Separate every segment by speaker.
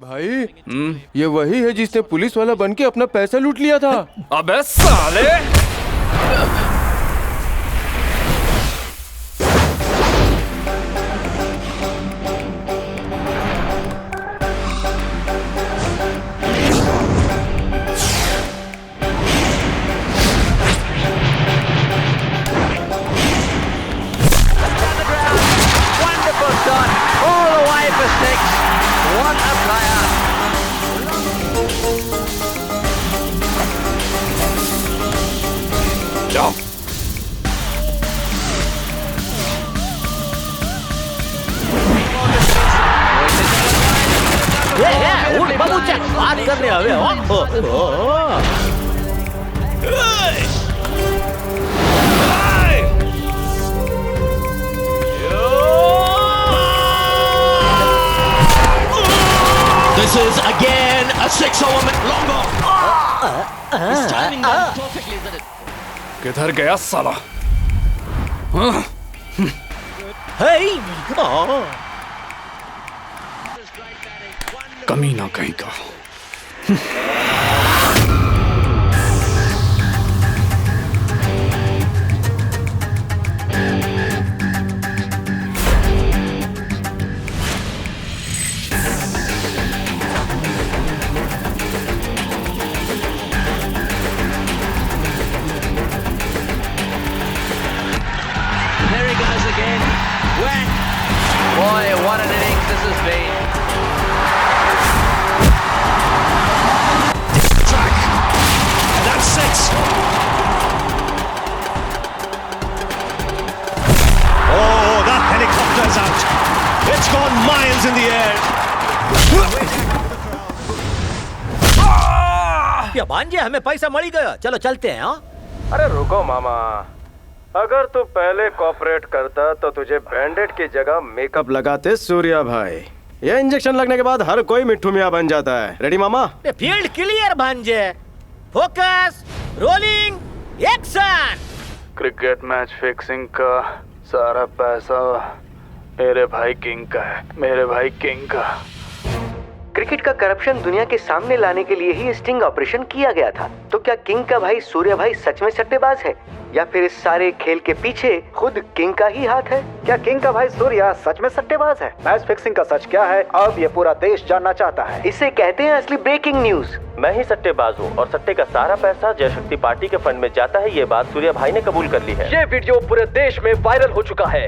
Speaker 1: भाई ये वही है जिसने पुलिस वाला बन के अपना पैसा लूट लिया था।
Speaker 2: अबे साले!
Speaker 3: बात करने आवे
Speaker 4: This is again a 6 element longer. He's timing that perfectly, isn't it?
Speaker 2: किधर गया साला?
Speaker 3: Hey,
Speaker 2: कमीना कहीं का।
Speaker 5: There he goes again. Whack! Boy, what an innings this has been.
Speaker 4: Track. And that's 6. Oh, that helicopter's out. It's gone miles in the air.
Speaker 3: या भांजे हमें पैसा मળી गया, चलो चलते हैं। हाँ
Speaker 1: अरे रुको मामा, अगर तू पहले कॉपरेट करता तो तुझे बैंडेड की जगह मेकअप लगाते सूर्या भाई। ये इंजेक्शन लगने के बाद हर कोई मिट्ठू मियां बन जाता है। रेडी मामा?
Speaker 3: फील्ड क्लियर भांजे, focus, rolling, action.
Speaker 2: Cricket match fixing का सारा पैसा मेरे भाई किंग का है, मेरे भाई किंग का।
Speaker 6: क्रिकेट का करप्शन दुनिया के सामने लाने के लिए ही स्टिंग ऑपरेशन किया गया था। तो क्या किंग का भाई सूर्या भाई सच में सट्टेबाज है या फिर इस सारे खेल के पीछे खुद किंग का ही हाथ है?
Speaker 7: क्या किंग का भाई सूर्या सच में सट्टेबाज है? मैच फिक्सिंग का सच क्या है, अब ये पूरा देश जानना चाहता है।
Speaker 6: इसे कहते हैं असली ब्रेकिंग न्यूज।
Speaker 8: मैं ही सट्टेबाज हूँ और सट्टे का सारा पैसा जय शक्ति पार्टी के फंड में जाता है, ये बात सूर्या भाई ने कबूल कर ली है।
Speaker 5: ये वीडियो पूरे देश में वायरल हो चुका है।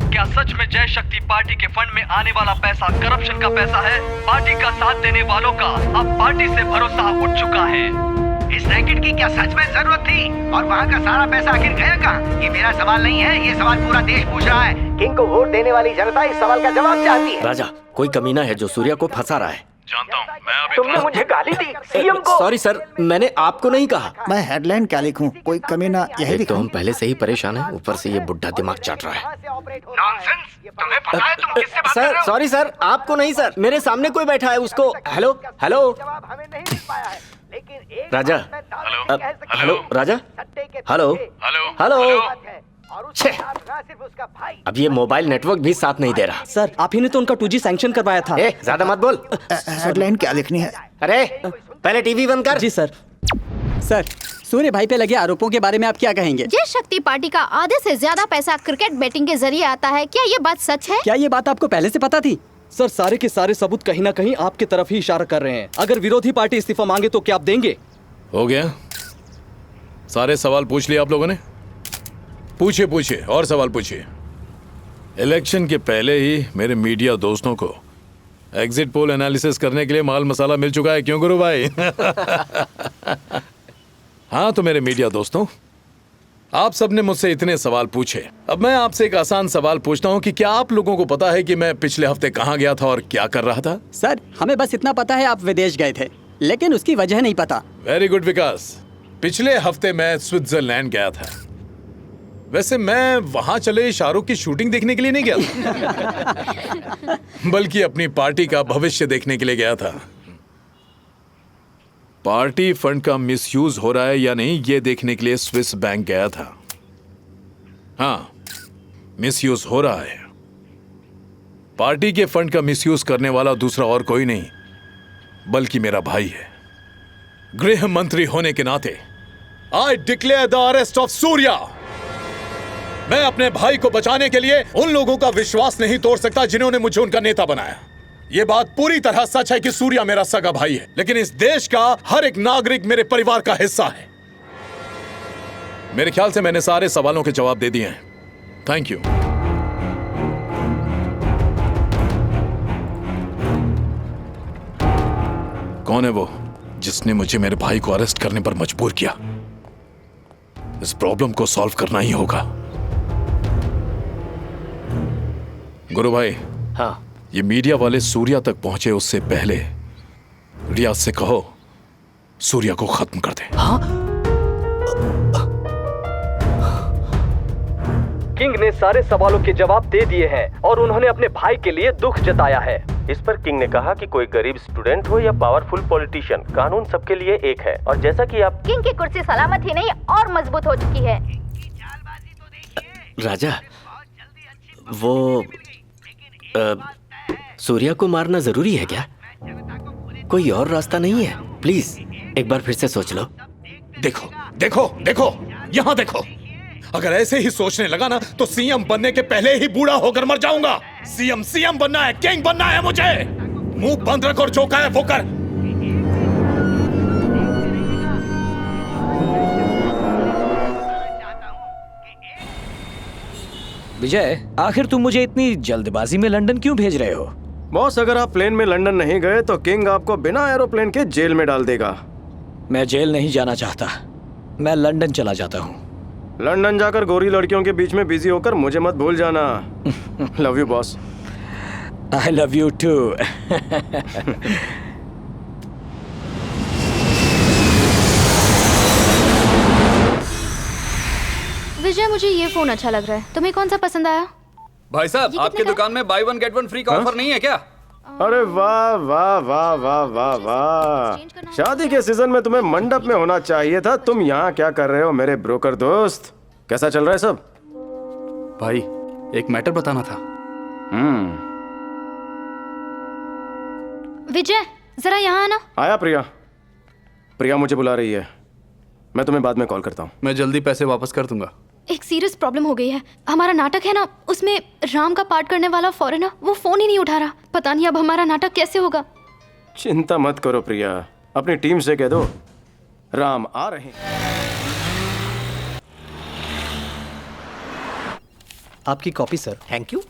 Speaker 5: क्या सच में जय शक्ति पार्टी के फंड में आने वाला पैसा करप्शन का पैसा है? पार्टी का साथ देने वालों का अब पार्टी से भरोसा उठ चुका है।
Speaker 9: इस रैकेट की क्या सच में जरूरत थी और वहाँ का सारा पैसा आखिर गया कहाँ? ये मेरा सवाल नहीं है, ये सवाल पूरा देश पूछ रहा है।
Speaker 6: किंग को वोट देने वाली जनता इस सवाल का जवाब चाहती है।
Speaker 3: राजा, कोई कमीना है जो सूर्या को फंसा रहा है।
Speaker 2: जानता हूँ, मैं अभी
Speaker 6: तुमने मुझे गाली दी सीएम को।
Speaker 3: सॉरी सर, मैंने आपको नहीं कहा।
Speaker 7: मैं हेडलाइन क्या लिखूं? कोई कमीना यही
Speaker 3: एक तो हम पहले से ही परेशान हैं, ऊपर से ये बुढ़ा दिमाग चाट रहा है।
Speaker 9: नॉनसेंस! तुम्हें पता है तुम किससे बात कर रहे
Speaker 3: सर
Speaker 9: हो?
Speaker 3: सॉरी सर, आपको नहीं सर, मेरे सामने कोई बैठा है, उसको हेलो हेलो।
Speaker 6: जवाब हमें नहीं मिल पाया है, लेकिन एक
Speaker 3: राजा,
Speaker 6: बात मैं दावे से कह सकता
Speaker 3: हेलो
Speaker 6: हूं,
Speaker 3: राजा,
Speaker 6: सट्टे के
Speaker 3: हेलो
Speaker 6: पीछे
Speaker 3: हेलो।
Speaker 6: बात है, और उसके साथ ना सिर्फ उसका भाई।
Speaker 3: अब ये मोबाइल नेटवर्क भी साथ नहीं दे रहा।
Speaker 10: सर, आप ही ने तो उनका 2G सैंक्शन करवाया था।
Speaker 3: ए, ज्यादा मत बोल।
Speaker 7: हेडलाइन क्या लिखनी है?
Speaker 3: अरे पहले टीवी बंद कर।
Speaker 10: जी सर। सर, सूर्य भाई पे लगे आरोपों के बारे में आप क्या कहेंगे?
Speaker 11: जय शक्ति पार्टी का आधे से ज्यादा पैसा क्रिकेट बैटिंग के जरिए आता है, क्या ये बात सच है?
Speaker 10: क्या ये बात आपको पहले से पता थी? सर, सारे के सारे सबूत कहीं ना कहीं आपकी तरफ ही इशारा कर रहे हैं। अगर विरोधी पार्टी इस्तीफा मांगे तो क्या आप देंगे?
Speaker 12: हो गया? सारे सवाल पूछ लिए आप लोगों ने? पूछिए पूछिए, और सवाल पूछिए। इलेक्शन के पहले ही मेरे मीडिया दोस्तों को एग्जिट पोल एनालिसिस करने के लिए माल मसाला मिल चुका है, क्यों गुरु भाई? हाँ, तो मेरे मीडिया दोस्तों, आप सबने मुझसे इतने सवाल पूछे, अब मैं आपसे एक आसान सवाल पूछता हूँ कि क्या आप लोगों को पता है कि मैं पिछले हफ्ते कहाँ गया था और क्या कर रहा था?
Speaker 10: सर, हमें बस इतना पता है आप विदेश गए थे, लेकिन उसकी वजह नहीं पता।
Speaker 12: वेरी गुड विकास, पिछले हफ्ते मैं स्विट्जरलैंड गया था। वैसे मैं वहां चले शाहरुख की शूटिंग देखने के लिए नहीं गया था, बल्कि अपनी पार्टी का भविष्य देखने के लिए गया था। पार्टी फंड का मिसयूज हो रहा है या नहीं, ये देखने के लिए स्विस बैंक गया था। हाँ, मिसयूज हो रहा है। पार्टी के फंड का मिसयूज करने वाला दूसरा और कोई नहीं, बल्कि मेरा भाई है। गृह मंत्री होने के नाते I declare the arrest of Surya. मैं अपने भाई को बचाने के लिए उन लोगों का विश्वास नहीं तोड़ सकता जिन्होंने मुझे उनका नेता बनाया। यह बात पूरी तरह सच है कि सूर्या मेरा सगा भाई है, लेकिन इस देश का हर एक नागरिक मेरे परिवार का हिस्सा है। मेरे ख्याल से मैंने सारे सवालों के जवाब दे दिए हैं। Thank you. कौन है वो जिसने मुझे मेरे भाई को अरेस्ट करने पर मजबूर किया? इस प्रॉब्लम को सॉल्व करना ही होगा। गुरु भाई,
Speaker 8: हाँ,
Speaker 12: ये मीडिया वाले सूर्या तक पहुंचे उससे पहले रियाज से कहो सूर्या को खत्म कर दे।
Speaker 3: हाँ?
Speaker 5: किंग ने सारे सवालों के जवाब दे दिए हैं और उन्होंने अपने भाई के लिए दुख जताया है।
Speaker 8: इस पर किंग ने कहा कि कोई गरीब स्टूडेंट हो या पावरफुल पॉलिटिशियन, कानून सबके लिए एक है। और जैसा कि आप
Speaker 11: किंग की कुर्सी सलामत ही नहीं और मजबूत हो चुकी है।
Speaker 3: राजा, वो सूर्या को मारना जरूरी है क्या? कोई और रास्ता नहीं है? प्लीज एक बार फिर से सोच लो।
Speaker 12: देखो देखो देखो, यहाँ देखो। अगर ऐसे ही सोचने लगा ना तो सीएम बनने के पहले ही बूढ़ा होकर मर जाऊंगा। सीएम बनना है, किंग बनना है मुझे। मुंह बंद रख और जो कहे वो कर।
Speaker 13: विजय, आखिर तुम मुझे इतनी जल्दबाजी में लंदन क्यों भेज रहे हो?
Speaker 1: बॉस, अगर आप प्लेन में लंदन नहीं गए तो किंग आपको बिना एरोप्लेन के जेल में डाल देगा।
Speaker 13: मैं जेल नहीं जाना चाहता, मैं लंदन चला जाता हूँ।
Speaker 1: लंदन जाकर गोरी लड़कियों के बीच में बिजी होकर मुझे मत भूल जाना। Love you boss.
Speaker 13: I love you too.
Speaker 11: Vijay, मुझे ये फोन अच्छा लग रहा है, तुम्हें कौन सा पसंद आया?
Speaker 14: भाई साहब, आपकी दुकान में by one get one free का ऑफर नहीं है क्या?
Speaker 1: अरे वाह वाह वाह वाह वाह वाह, शादी के सीजन में तुम्हें मंडप में होना चाहिए था। तुम यहाँ क्या कर रहे हो मेरे ब्रोकर दोस्त? कैसा चल रहा है सब?
Speaker 14: भाई, एक मैटर बताना था।
Speaker 11: विजय, जरा यहाँ आना।
Speaker 1: आया प्रिया। प्रिया मुझे बुला रही है, मैं तुम्हें बाद में कॉल करता हूँ।
Speaker 14: मैं जल्दी पैसे वापस कर दूंगा।
Speaker 11: एक सीरियस प्रॉब्लम हो गई है। हमारा नाटक है ना, उसमें राम का पार्ट करने वाला फॉरेनर वो फोन ही नहीं उठा रहा। पता नहीं अब हमारा नाटक कैसे होगा।
Speaker 1: चिंता मत करो प्रिया, अपनी टीम से कह दो राम आ रहे हैं।
Speaker 10: आपकी copy sir.
Speaker 4: Thank you.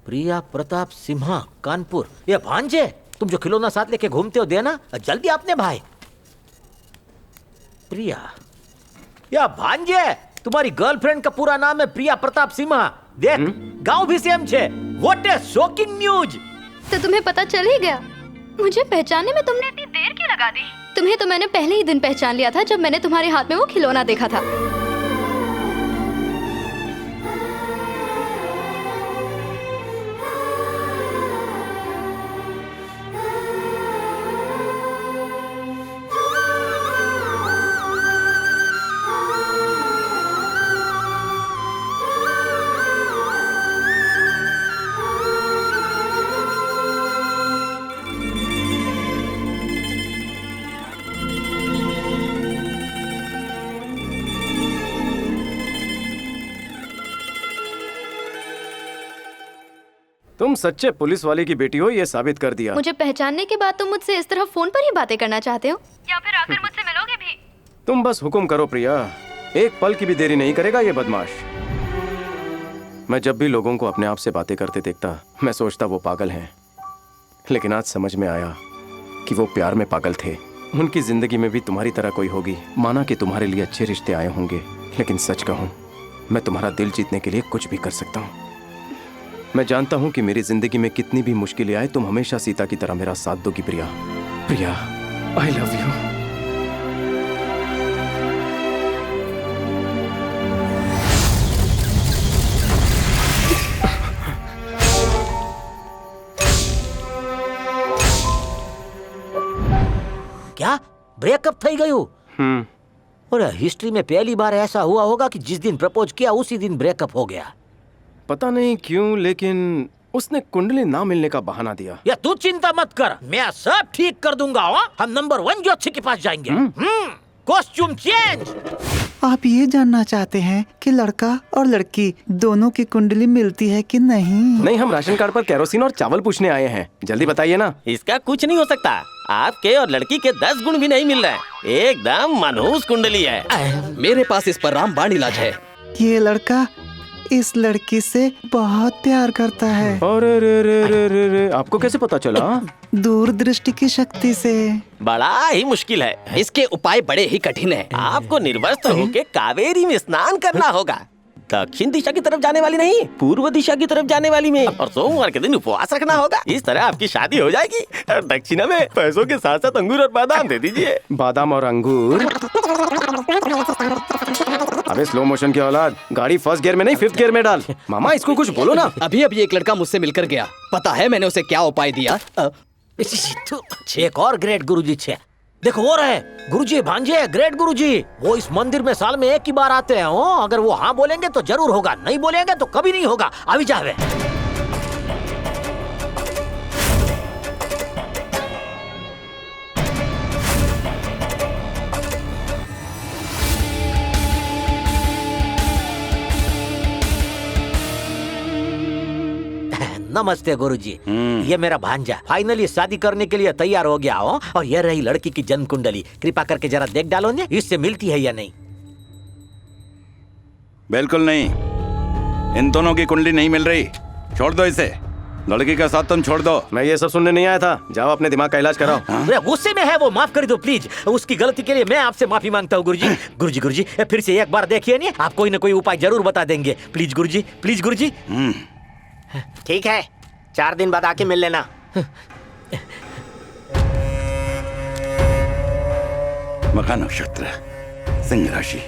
Speaker 4: Priya Pratap Simha, Kanpur. ये भांजे, तुम जो खिलौना साथ लेके घूमते हो, देना जल्दी अपने भाई। प्रिया, या भांजे, तुम्हारी गर्लफ्रेंड का पूरा नाम है प्रिया प्रताप सिम्हा। देख, गांव भी सेम छे। What A shocking news.
Speaker 11: तो तुम्हें पता चल ही गया। मुझे पहचानने में तुमने इतनी देर क्यों लगा दी? तुम्हें तो मैंने पहले ही दिन पहचान लिया था जब मैंने तुम्हारे हाथ में वो खिलौना देखा था।
Speaker 1: तुम सच्चे पुलिस वाले की बेटी हो, ये साबित कर दिया।
Speaker 11: मुझे पहचानने के बाद तुम मुझसे इस तरह फोन पर ही बातें करना चाहते हो, या फिर आकर मुझसे मिलोगे भी?
Speaker 1: तुम बस हुक्म करो प्रिया, एक पल की भी देरी नहीं करेगा ये बदमाश। मैं जब भी लोगों को अपने आप से बातें करते देखता, मैं सोचता वो पागल हैं, लेकिन आज समझ में आया कि वो प्यार में पागल थे। उनकी जिंदगी में भी तुम्हारी तरह कोई होगी। माना कि तुम्हारे लिए अच्छे रिश्ते आए होंगे, लेकिन सच कहूं, मैं तुम्हारा दिल जीतने के लिए कुछ भी कर सकता हूं। मैं जानता हूं कि मेरी जिंदगी में कितनी भी मुश्किलें आए, तुम हमेशा सीता की तरह मेरा साथ दोगी प्रिया। प्रिया, आई लव यू।
Speaker 4: क्या ब्रेकअप થઈ ગયું? और हिस्ट्री में पहली बार ऐसा हुआ होगा कि जिस दिन प्रपोज किया उसी दिन ब्रेकअप हो गया।
Speaker 1: पता नहीं क्यों, लेकिन उसने कुंडली ना मिलने का बहाना दिया।
Speaker 4: या तू चिंता मत कर, मैं सब ठीक कर दूंगा। हम नंबर 1 ज्योतिषी के पास जाएंगे। Costume change.
Speaker 15: आप ये जानना चाहते हैं कि लड़का और लड़की दोनों की कुंडली मिलती है कि नहीं?
Speaker 1: नहीं, हम राशन कार्ड पर केरोसिन और चावल पूछने आए हैं। जल्दी बताइए ना।
Speaker 8: इसका कुछ नहीं हो सकता। आपके और लड़की के 10 गुण भी नहीं मिल रहे हैं। एकदम मनहूस कुंडली है।
Speaker 10: मेरे पास इस पर रामबाण इलाज है।
Speaker 15: ये लड़का इस लड़की से बहुत प्यार करता है।
Speaker 1: अरे रे रे रे रे रे, आपको कैसे पता चला?
Speaker 15: दूरदृष्टि की शक्ति से।
Speaker 8: बड़ा ही मुश्किल है।
Speaker 10: इसके उपाय बड़े ही कठिन है।
Speaker 8: आपको निर्वस्त्र होके कावेरी में स्नान करना होगा। दक्षिण दिशा की तरफ जाने वाली नहीं, पूर्व दिशा की तरफ जाने वाली में। और सोमवार के दिन उपवास रखना होगा। इस तरह आपकी शादी हो जाएगी। और दक्षिणा में पैसों के साथ साथ अंगूर और बादाम दे दीजिए।
Speaker 1: बादाम और अंगूर? अबे स्लो मोशन की औलाद, गाड़ी फर्स्ट गियर में नहीं 5th गियर में डाल। मामा इसको कुछ बोलो ना।
Speaker 10: अभी एक लड़का मुझसे मिलकर गया। पता है मैंने उसे क्या उपाय दिया?
Speaker 4: एक और ग्रेट गुरुजी छे। देखो वो रहे गुरुजी, भांजे ग्रेट गुरुजी। वो इस मंदिर में साल में 1 ही बार आते हैं। अगर वो हाँ बोलेंगे तो जरूर होगा, नहीं बोलेंगे तो कभी नहीं होगा। अभी जावे। नमस्ते गुरुजी। ये मेरा भांजा फाइनली शादी करने के लिए तैयार हो गया हो। और ये रही लड़की की जन्म कुंडली। कृपा करके जरा देख डालो ने, इससे मिलती है या नहीं।
Speaker 16: बिल्कुल नहीं, इन दोनों की कुंडली नहीं मिल रही। छोड़ दो इसे। लड़की का साथ तुम छोड़ दो।
Speaker 1: मैं ये सब सुनने नहीं आया था। जाओ अपने दिमाग का इलाज कराओ।
Speaker 4: गुस्से में है वो, माफ कर दो प्लीज। उसकी गलती के लिए मैं आपसे माफी मांगता हूँ गुरुजी। गुरुजी गुरुजी फिर से एक बार देखिए नहीं, आप कोई ना कोई उपाय जरूर बता देंगे। प्लीज गुरुजी, प्लीज गुरुजी।
Speaker 3: ठीक है, 4 दिन बाद आके मिल लेना।
Speaker 16: मखा नक्षत्र, सिंह राशि।